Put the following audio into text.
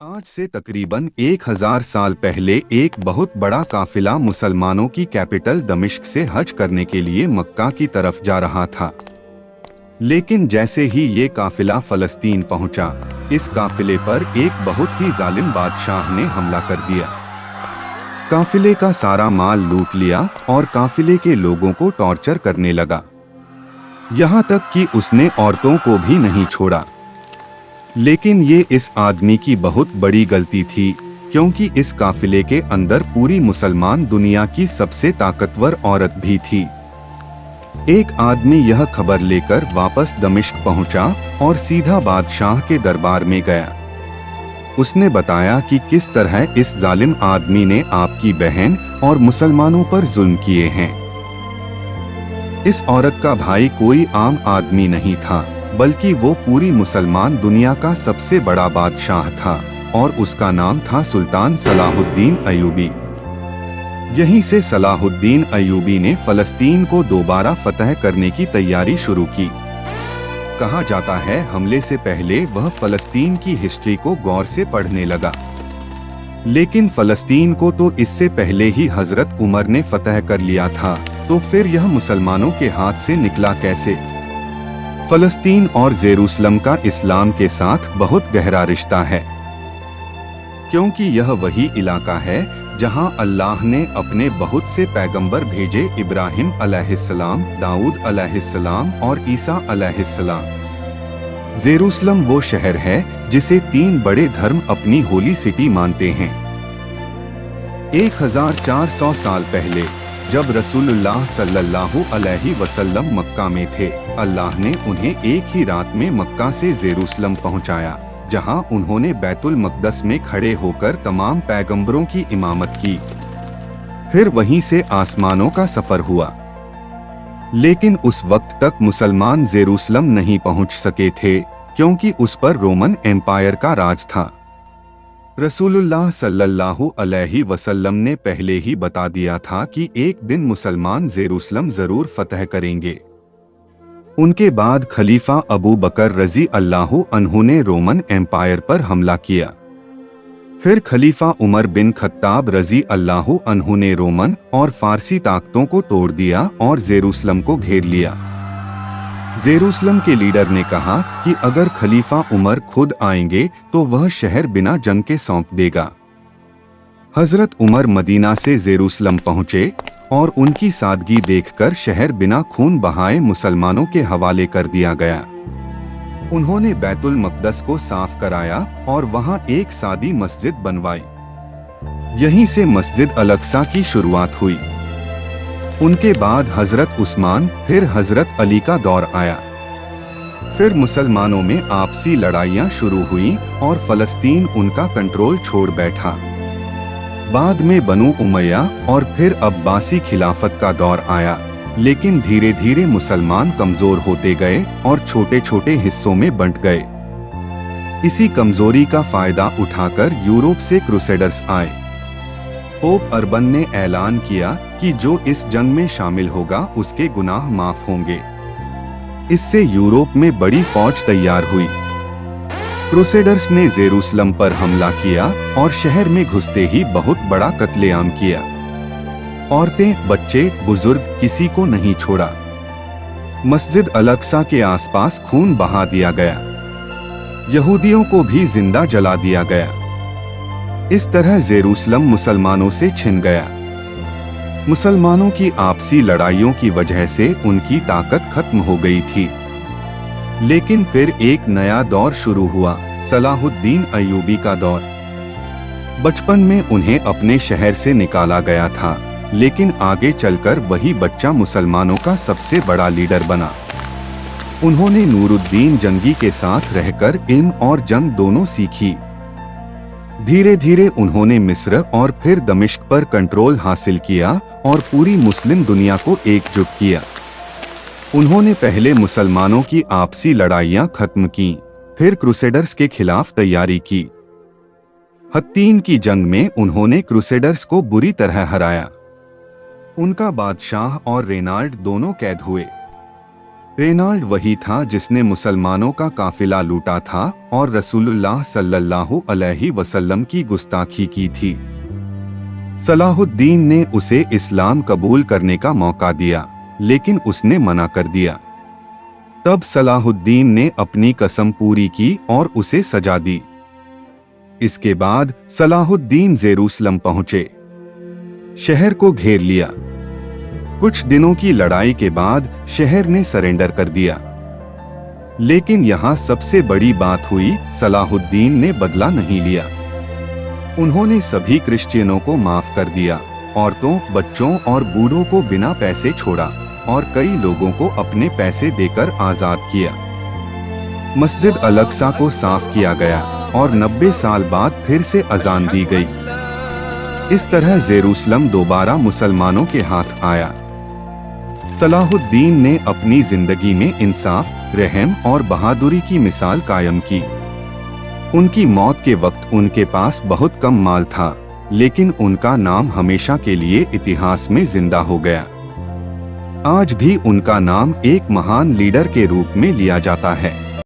आज से तकरीबन 1000 साल पहले एक बहुत बड़ा काफिला मुसलमानों की कैपिटल दमिश्क से हज करने के लिए मक्का की तरफ जा रहा था। लेकिन जैसे ही ये काफिला फलस्तीन पहुंचा, इस काफिले पर एक बहुत ही जालिम बादशाह ने हमला कर दिया। काफिले का सारा माल लूट लिया और काफिले के लोगों को टॉर्चर करने लगा। यहाँ तक कि उसने औरतों को भी नहीं छोड़ा। लेकिन ये इस आदमी की बहुत बड़ी गलती थी, क्योंकि इस काफिले के अंदर पूरी मुसलमान दुनिया की सबसे ताकतवर औरत भी थी। एक आदमी यह खबर लेकर वापस दमिश्क पहुंचा और सीधा बादशाह के दरबार में गया। उसने बताया कि किस तरह इस जालिम आदमी ने आपकी बहन और मुसलमानों पर जुल्म किए हैं। इस औरत का भाई कोई आम आदमी नहीं था, बल्कि वो पूरी मुसलमान दुनिया का सबसे बड़ा बादशाह था और उसका नाम था सुल्तान सलाहुद्दीन अयूबी। यहीं से सलाहुद्दीन अयूबी ने फलस्तीन को दोबारा फतह करने की तैयारी शुरू की। कहा जाता है हमले से पहले वह फलस्तीन की हिस्ट्री को गौर से पढ़ने लगा। लेकिन फलस्तीन को तो इससे पहले ही हजरत उमर ने फतह कर लिया था, तो फिर यह मुसलमानों के हाथ से निकला कैसे? फलस्तीन और जेरूसलम का इस्लाम के साथ बहुत गहरा रिश्ता है, क्योंकि यह वही इलाका है जहां अल्लाह ने अपने बहुत से पैगंबर भेजे, इब्राहिम अलैहिस्सलाम, दाऊद अलैहिस्सलाम और ईसा अलैहिस्सलाम। जेरूसलम वो शहर है जिसे 3 बड़े धर्म अपनी होली सिटी मानते हैं। 1400 साल पहले जब रसूलुल्लाह सल्लल्लाहु अलैहि वसल्लम मक्का में थे, अल्लाह ने उन्हें एक ही रात में मक्का से जेरूसलम पहुंचाया, जहां उन्होंने बैतुल मक़दस में खड़े होकर तमाम पैगंबरों की इमामत की। फिर वहीं से आसमानों का सफर हुआ। लेकिन उस वक्त तक मुसलमान जेरूसलम नहीं पहुंच सके थे, क्योंकि उस पर रोमन एम्पायर का राज था। रसूलुल्लाह सल्लल्लाहु अलैहि वसल्लम ने पहले ही बता दिया था कि एक दिन मुसलमान जेरूसलम जरूर फतह करेंगे। उनके बाद खलीफा अबू बकर रजी अल्लाहु अन्हु ने रोमन एम्पायर पर हमला किया। फिर खलीफा उमर बिन खत्ताब रजी अल्लाहु अन्हु ने रोमन और फारसी ताकतों को तोड़ दिया और जेरूसलम को घेर लिया। जेरूसलम के लीडर ने कहा कि अगर खलीफा उमर खुद आएंगे तो वह शहर बिना जंग के सौंप देगा। हजरत उमर मदीना से जेरूसलम पहुंचे और उनकी सादगी देखकर शहर बिना खून बहाए मुसलमानों के हवाले कर दिया गया। उन्होंने बैतुल मक़दस को साफ कराया और वहां एक सादी मस्जिद बनवाई। यहीं से मस्जिद अल-अक़सा की शुरुआत हुई। उनके बाद हजरत उस्मान, फिर हजरत अली का दौर आया। फिर मुसलमानों में आपसी लड़ाइयां शुरू हुई और फलस्तीन उनका कंट्रोल छोड़ बैठा। बाद में बनु उमैया और फिर अब्बासी खिलाफत का दौर आया, लेकिन धीरे धीरे मुसलमान कमजोर होते गए और छोटे छोटे हिस्सों में बंट गए। इसी कमजोरी का फायदा उठाकर यूरोप से क्रूसेडर्स आए। पोप अर्बन ने ऐलान किया कि जो इस जंग में शामिल होगा उसके गुनाह माफ होंगे। इससे यूरोप में बड़ी फौज तैयार हुई। क्रूसेडर्स ने जेरूसलम पर हमला किया और शहर में घुसते ही बहुत बड़ा कत्लेआम किया। औरतें, बच्चे, बुजुर्ग किसी को नहीं छोड़ा। मस्जिद अल-अक़सा के आसपास खून बहा दिया गया। यहूदियों को भी जिंदा जला दिया गया। इस तरह जेरूसलम मुसलमानों से छिन गया। मुसलमानों की आपसी लड़ाइयों की वजह से उनकी ताकत खत्म हो गई थी। लेकिन फिर एक नया दौर शुरू हुआ, सलाहुद्दीन अयूबी का दौर। बचपन में उन्हें अपने शहर से निकाला गया था, लेकिन आगे चलकर वही बच्चा मुसलमानों का सबसे बड़ा लीडर बना। उन्होंने नूरुद्दीन जंगी के साथ रहकर इल्म और जंग दोनों सीखी। धीरे धीरे उन्होंने मिस्र और फिर दमिश्क पर कंट्रोल हासिल किया और पूरी मुस्लिम दुनिया को एकजुट किया। उन्होंने पहले मुसलमानों की आपसी लड़ाइयां खत्म की, फिर क्रूसेडर्स के खिलाफ तैयारी की। हत्तीन की जंग में उन्होंने क्रूसेडर्स को बुरी तरह हराया। उनका बादशाह और रेनाल्ड दोनों कैद हुए। रेनाल्ड वही था जिसने मुसलमानों का काफिला लूटा था और रसूलुल्लाह सल्लल्लाहु अलैहि वसल्लम की गुस्ताखी की थी। सलाहुद्दीन ने उसे इस्लाम कबूल करने का मौका दिया, लेकिन उसने मना कर दिया। तब सलाहुद्दीन ने अपनी कसम पूरी की और उसे सजा दी। इसके बाद सलाहुद्दीन जेरूसलम पहुंचे, शहर को घेर लिया। कुछ दिनों की लड़ाई के बाद शहर ने सरेंडर कर दिया। लेकिन यहाँ सबसे बड़ी बात हुई, सलाहुद्दीन ने बदला नहीं लिया। उन्होंने सभी क्रिश्चियनों को माफ कर दिया, औरतों, बच्चों और बूढ़ों को बिना पैसे छोड़ा और कई लोगों को अपने पैसे देकर आजाद किया। मस्जिद अल-अक्सा को साफ किया गया और 90 साल बाद फिर से अजान दी गई। इस तरह जेरूसलम दोबारा मुसलमानों के हाथ आया। सलाहुद्दीन ने अपनी जिंदगी में इंसाफ, रहम और बहादुरी की मिसाल कायम की। उनकी मौत के वक्त उनके पास बहुत कम माल था, लेकिन उनका नाम हमेशा के लिए इतिहास में जिंदा हो गया। आज भी उनका नाम एक महान लीडर के रूप में लिया जाता है।